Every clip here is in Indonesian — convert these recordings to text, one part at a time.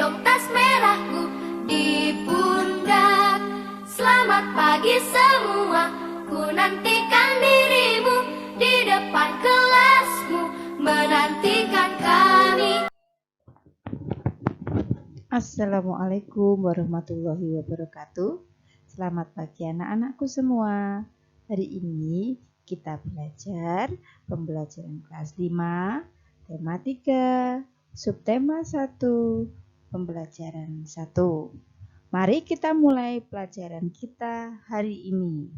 gendong tas merahku di pundak. Selamat pagi semua, ku nantikan dirimu di depan kelasmu, menantikan kami. Assalamualaikum warahmatullahi wabarakatuh. Selamat pagi anak-anakku semua. Hari ini kita belajar pembelajaran kelas 5, tema 3, subtema 1, pembelajaran 1. Mari kita mulai pelajaran kita hari ini.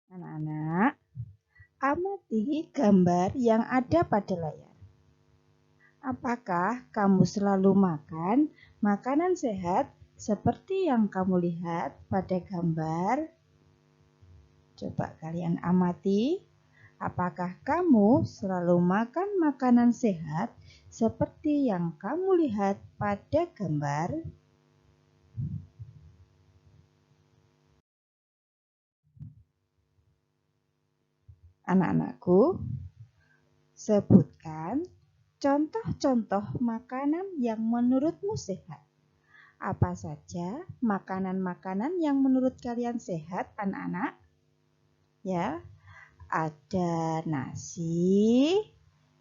Anak-anak, amati gambar yang ada pada layar. Apakah kamu selalu makan makanan sehat seperti yang kamu lihat pada gambar? Coba kalian amati, apakah kamu selalu makan makanan sehat seperti yang kamu lihat pada gambar? Anak-anakku, sebutkan contoh-contoh makanan yang menurutmu sehat. Apa saja makanan-makanan yang menurut kalian sehat, anak-anak? Ya, ada nasi,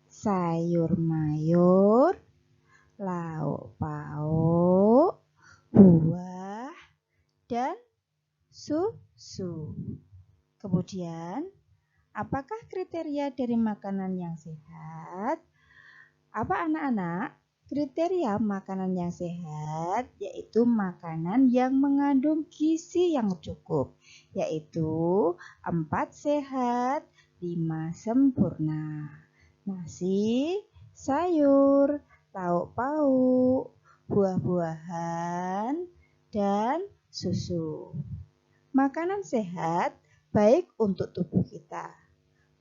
sayur mayur, lauk pauk, buah, dan susu. Kemudian, apakah kriteria dari makanan yang sehat? Apa anak-anak? Kriteria makanan yang sehat yaitu makanan yang mengandung gizi yang cukup, yaitu 4 sehat, 5 sempurna. Nasi, sayur, lauk pauk, buah-buahan, dan susu. Makanan sehat baik untuk tubuh kita.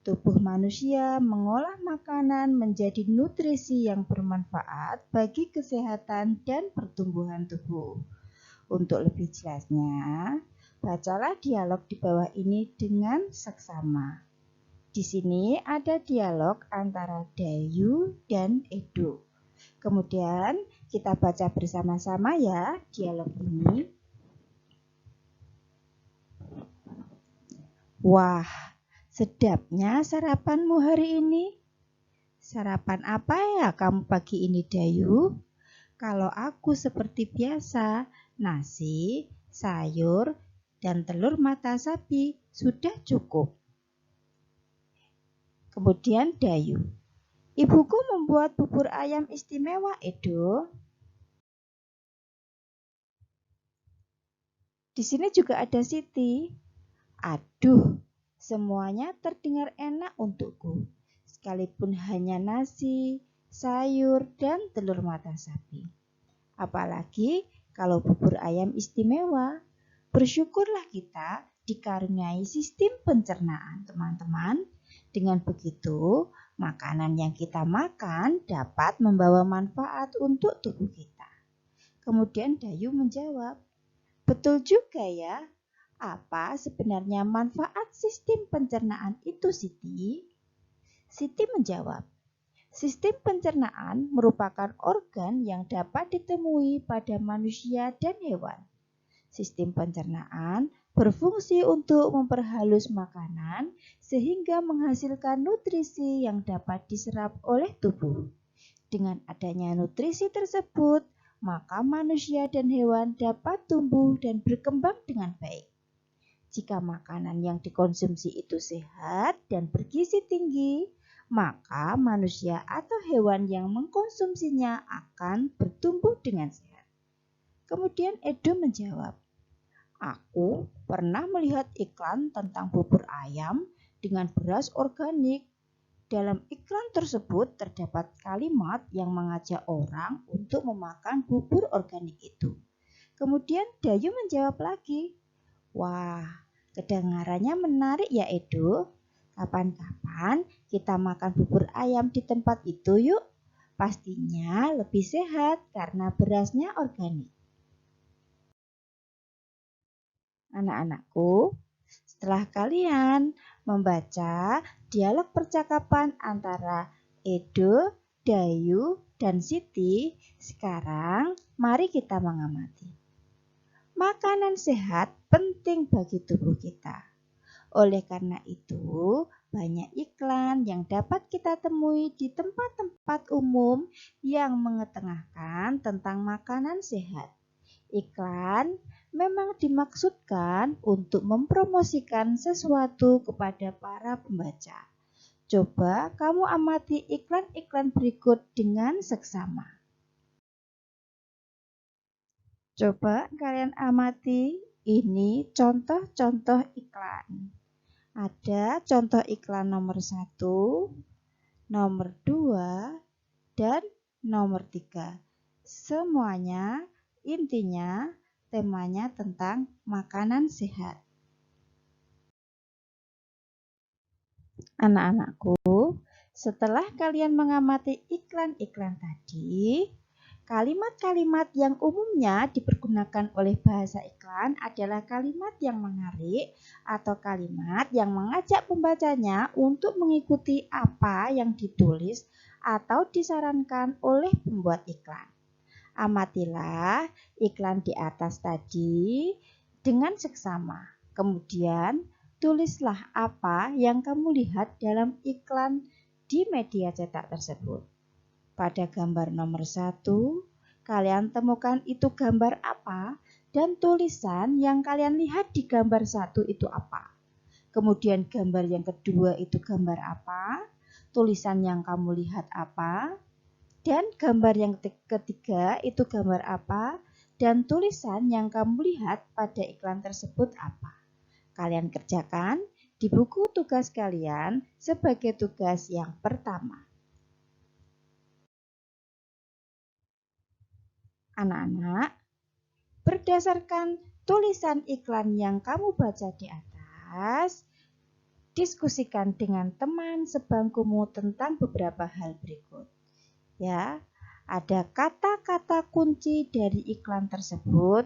Tubuh manusia mengolah makanan menjadi nutrisi yang bermanfaat bagi kesehatan dan pertumbuhan tubuh. Untuk lebih jelasnya, bacalah dialog di bawah ini dengan seksama. Di sini ada dialog antara Dayu dan Edo. Kemudian kita baca bersama-sama ya dialog ini. Wah, sedapnya sarapanmu hari ini. Sarapan apa ya kamu pagi ini, Dayu? Kalau aku seperti biasa, nasi, sayur, dan telur mata sapi sudah cukup. Kemudian Dayu, ibuku membuat bubur ayam istimewa, Edo. Di sini juga ada Siti. Aduh, semuanya terdengar enak untukku, sekalipun hanya nasi, sayur, dan telur mata sapi. Apalagi kalau bubur ayam istimewa. Bersyukurlah kita dikaruniai sistem pencernaan, teman-teman. Dengan begitu, makanan yang kita makan dapat membawa manfaat untuk tubuh kita. Kemudian Dayu menjawab, betul juga ya. Apa sebenarnya manfaat sistem pencernaan itu, Siti? Siti menjawab, sistem pencernaan merupakan organ yang dapat ditemui pada manusia dan hewan. Sistem pencernaan berfungsi untuk memperhalus makanan sehingga menghasilkan nutrisi yang dapat diserap oleh tubuh. Dengan adanya nutrisi tersebut, maka manusia dan hewan dapat tumbuh dan berkembang dengan baik. Jika makanan yang dikonsumsi itu sehat dan bergizi tinggi, maka manusia atau hewan yang mengkonsumsinya akan bertumbuh dengan sehat. Kemudian Edo menjawab, aku pernah melihat iklan tentang bubur ayam dengan beras organik. Dalam iklan tersebut terdapat kalimat yang mengajak orang untuk memakan bubur organik itu. Kemudian Dayu menjawab lagi, wah, kedengarannya menarik ya Edo. Kapan-kapan kita makan bubur ayam di tempat itu yuk. Pastinya lebih sehat karena berasnya organik. Anak-anakku, Setelah kalian membaca dialog percakapan antara Edo, Dayu, dan Siti, sekarang mari kita mengamati. Makanan sehat penting bagi tubuh kita. Oleh karena itu, banyak iklan yang dapat kita temui di tempat-tempat umum yang mengetengahkan tentang makanan sehat. Iklan memang dimaksudkan untuk mempromosikan sesuatu kepada para pembaca. Coba kamu amati iklan-iklan berikut dengan seksama. Coba kalian amati, ini contoh-contoh iklan. Ada contoh iklan nomor 1, nomor 2, dan nomor 3. Semuanya intinya temanya tentang makanan sehat. Anak-anakku, setelah kalian mengamati iklan-iklan tadi, kalimat-kalimat yang umumnya dipergunakan oleh bahasa iklan adalah kalimat yang menarik atau kalimat yang mengajak pembacanya untuk mengikuti apa yang ditulis atau disarankan oleh pembuat iklan. Amatilah iklan di atas tadi dengan seksama. Kemudian tulislah apa yang kamu lihat dalam iklan di media cetak tersebut. Pada gambar nomor 1, kalian temukan itu gambar apa dan tulisan yang kalian lihat di gambar 1 itu apa. Kemudian gambar yang kedua itu gambar apa, tulisan yang kamu lihat apa, dan gambar yang ketiga itu gambar apa, dan tulisan yang kamu lihat pada iklan tersebut apa. Kalian kerjakan di buku tugas kalian sebagai tugas yang pertama. Anak-anak, berdasarkan tulisan iklan yang kamu baca di atas, diskusikan dengan teman sebangkumu tentang beberapa hal berikut. Ya, ada kata-kata kunci dari iklan tersebut,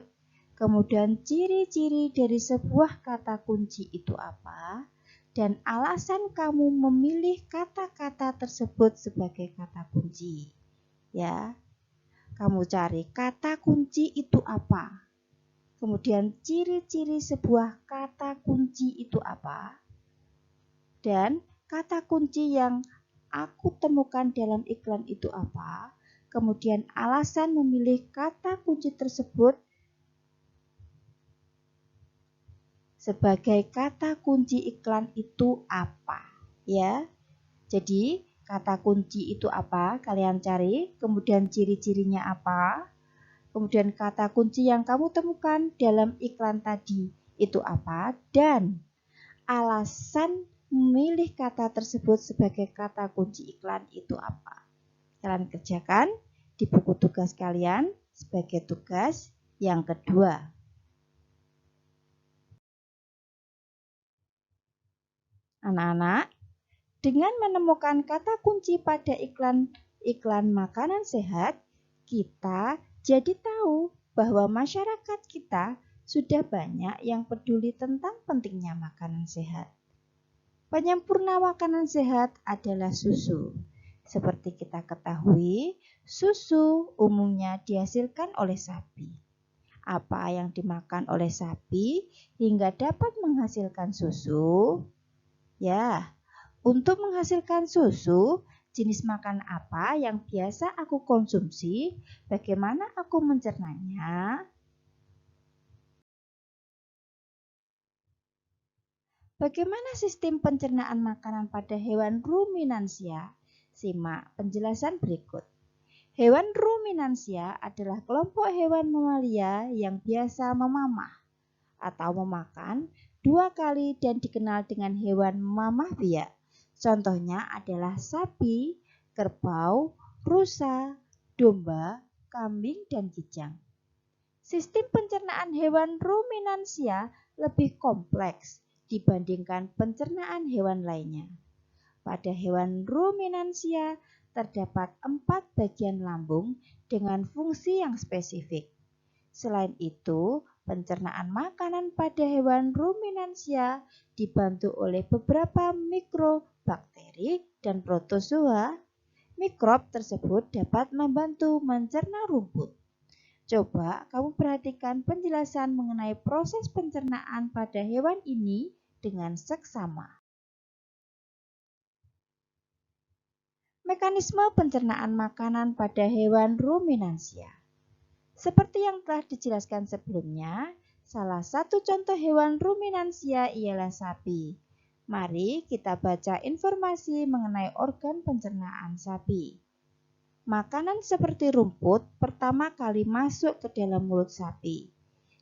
kemudian ciri-ciri dari sebuah kata kunci itu apa, dan alasan kamu memilih kata-kata tersebut sebagai kata kunci. Ya, kamu cari kata kunci itu apa, kemudian ciri-ciri sebuah kata kunci itu apa, dan kata kunci yang aku temukan dalam iklan itu apa, kemudian alasan memilih kata kunci tersebut sebagai kata kunci iklan itu apa, ya. Jadi, kata kunci itu apa? Kalian cari, kemudian ciri-cirinya apa? Kemudian kata kunci yang kamu temukan dalam iklan tadi itu apa? Dan alasan memilih kata tersebut sebagai kata kunci iklan itu apa? Kalian kerjakan di buku tugas kalian sebagai tugas yang kedua. Anak-anak, dengan menemukan kata kunci pada iklan makanan sehat, kita jadi tahu bahwa masyarakat kita sudah banyak yang peduli tentang pentingnya makanan sehat. Penyempurna makanan sehat adalah susu. Seperti kita ketahui, susu umumnya dihasilkan oleh sapi. Apa yang dimakan oleh sapi hingga dapat menghasilkan susu? Ya, untuk menghasilkan susu, jenis makan apa yang biasa aku konsumsi? Bagaimana aku mencernanya? Bagaimana sistem pencernaan makanan pada hewan ruminansia? Simak penjelasan berikut. Hewan ruminansia adalah kelompok hewan mamalia yang biasa memamah atau memakan 2 kali dan dikenal dengan hewan mamah biak. Contohnya adalah sapi, kerbau, rusa, domba, kambing, dan kijang. Sistem pencernaan hewan ruminansia lebih kompleks dibandingkan pencernaan hewan lainnya. Pada hewan ruminansia terdapat 4 bagian lambung dengan fungsi yang spesifik. Selain itu, Pencernaan makanan pada hewan ruminansia dibantu oleh beberapa mikrobakteri dan protozoa. Mikrob tersebut dapat membantu mencerna rumput. Coba kamu perhatikan penjelasan mengenai proses pencernaan pada hewan ini dengan seksama. Mekanisme pencernaan makanan pada hewan ruminansia. Seperti yang telah dijelaskan sebelumnya, salah satu contoh hewan ruminansia ialah sapi. Mari kita baca informasi mengenai organ pencernaan sapi. Makanan seperti rumput pertama kali masuk ke dalam mulut sapi.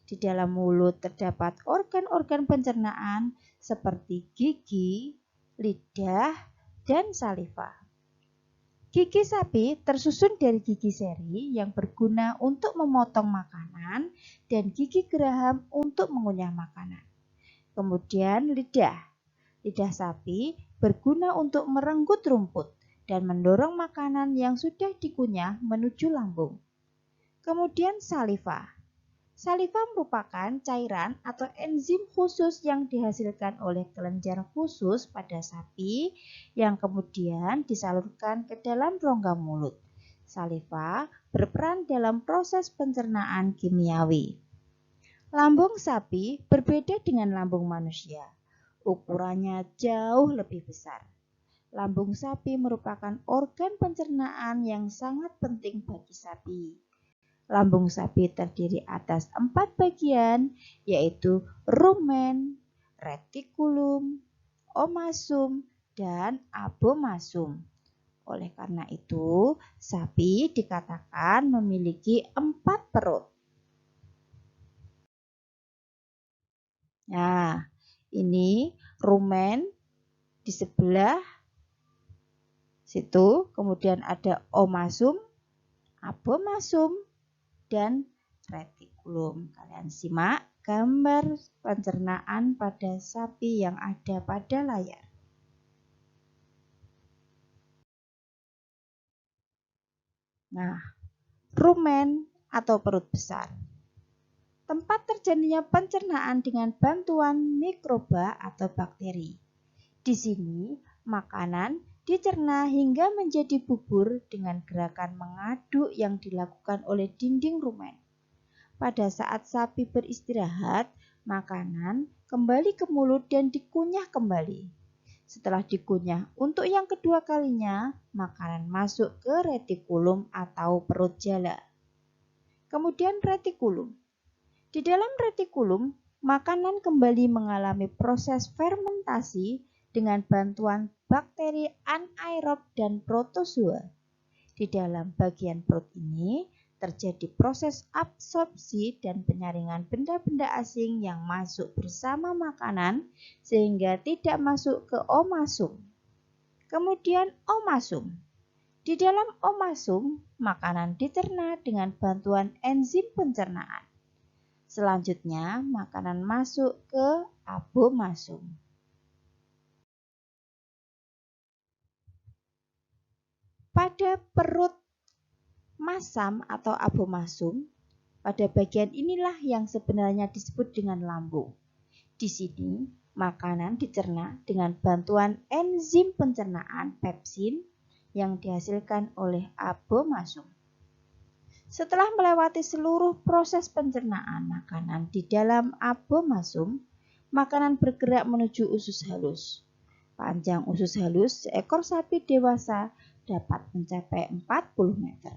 Di dalam mulut terdapat organ-organ pencernaan seperti gigi, lidah, dan saliva. Gigi sapi tersusun dari gigi seri yang berguna untuk memotong makanan dan gigi geraham untuk mengunyah makanan. Kemudian lidah. Lidah sapi berguna untuk merenggut rumput dan mendorong makanan yang sudah dikunyah menuju lambung. Kemudian saliva. Saliva merupakan cairan atau enzim khusus yang dihasilkan oleh kelenjar khusus pada sapi yang kemudian disalurkan ke dalam rongga mulut. Saliva berperan dalam proses pencernaan kimiawi. Lambung sapi berbeda dengan lambung manusia. Ukurannya jauh lebih besar. Lambung sapi merupakan organ pencernaan yang sangat penting bagi sapi. Lambung sapi terdiri atas 4 bagian, yaitu rumen, retikulum, omasum, dan abomasum. Oleh karena itu, sapi dikatakan memiliki 4 perut. Nah, ini rumen di sebelah situ, kemudian ada omasum, abomasum, dan retikulum. Kalian simak gambar pencernaan pada sapi yang ada pada layar. Nah, rumen atau perut besar. Tempat terjadinya pencernaan dengan bantuan mikroba atau bakteri. Di sini, makanan dicerna hingga menjadi bubur dengan gerakan mengaduk yang dilakukan oleh dinding rumen. Pada saat sapi beristirahat, makanan kembali ke mulut dan dikunyah kembali. Setelah dikunyah untuk yang kedua kalinya, makanan masuk ke retikulum atau perut jala. Kemudian retikulum. Di dalam retikulum, makanan kembali mengalami proses fermentasi dengan bantuan bakteri anaerob dan protozoa. Di dalam bagian perut ini terjadi proses absorpsi dan penyaringan benda-benda asing yang masuk bersama makanan sehingga tidak masuk ke omasum. Kemudian omasum. Di dalam omasum, makanan dicerna dengan bantuan enzim pencernaan. Selanjutnya, makanan masuk ke abomasum. Pada perut masam atau abomasum, pada bagian inilah yang sebenarnya disebut dengan lambung. Di sini, makanan dicerna dengan bantuan enzim pencernaan pepsin yang dihasilkan oleh abomasum. Setelah melewati seluruh proses pencernaan makanan di dalam abomasum, makanan bergerak menuju usus halus. Panjang usus halus seekor sapi dewasa dapat mencapai 40 meter.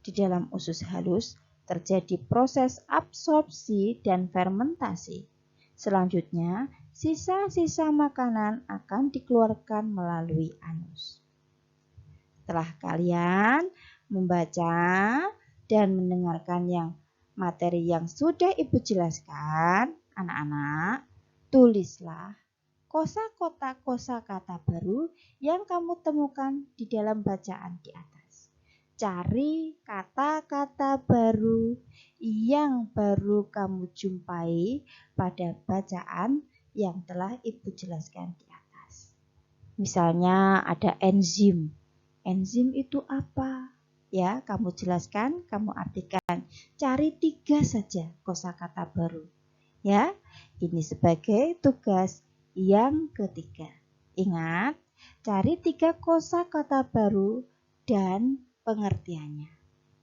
Di dalam usus halus terjadi proses absorpsi dan fermentasi. Selanjutnya, sisa-sisa makanan akan dikeluarkan melalui anus. Setelah kalian membaca dan mendengarkan materi yang sudah Ibu jelaskan, anak-anak, tulislah kosakata baru yang kamu temukan di dalam bacaan di atas. Cari kata-kata baru yang baru kamu jumpai pada bacaan yang telah Ibu jelaskan di atas. Misalnya ada enzim. Enzim itu apa? Ya, kamu jelaskan, kamu artikan. cari 3 saja kosakata baru. Ya, ini sebagai tugas yang ketiga. Ingat, cari 3 kosakata baru dan pengertiannya.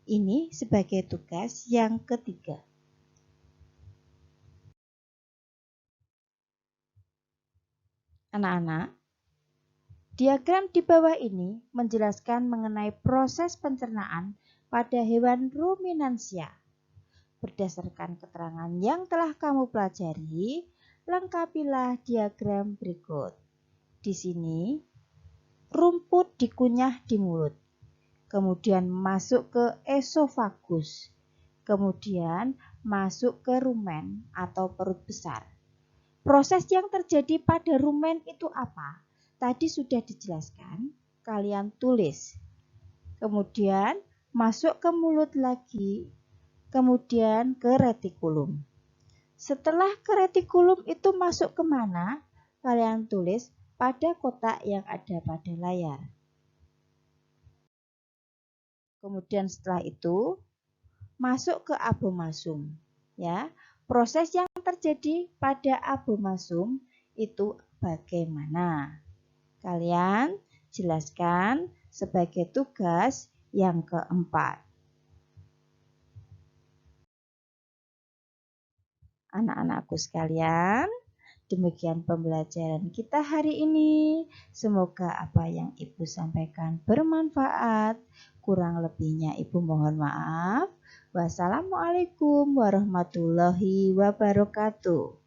Ini sebagai tugas yang ketiga. Anak-anak, diagram di bawah ini menjelaskan mengenai proses pencernaan pada hewan ruminansia. Berdasarkan keterangan yang telah kamu pelajari, lengkapilah diagram berikut. Di sini, rumput dikunyah di mulut, kemudian masuk ke esofagus, kemudian masuk ke rumen atau perut besar. Proses yang terjadi pada rumen itu apa? Tadi sudah dijelaskan, kalian tulis. Kemudian masuk ke mulut lagi, kemudian ke retikulum. Setelah ke retikulum itu masuk kemana? Kalian tulis pada kotak yang ada pada layar. Kemudian setelah itu masuk ke abomasum. Ya, proses yang terjadi pada abomasum itu bagaimana? Kalian jelaskan sebagai tugas yang keempat. Anak-anakku sekalian, demikian pembelajaran kita hari ini. Semoga apa yang Ibu sampaikan bermanfaat. Kurang lebihnya Ibu mohon maaf. Wassalamualaikum warahmatullahi wabarakatuh.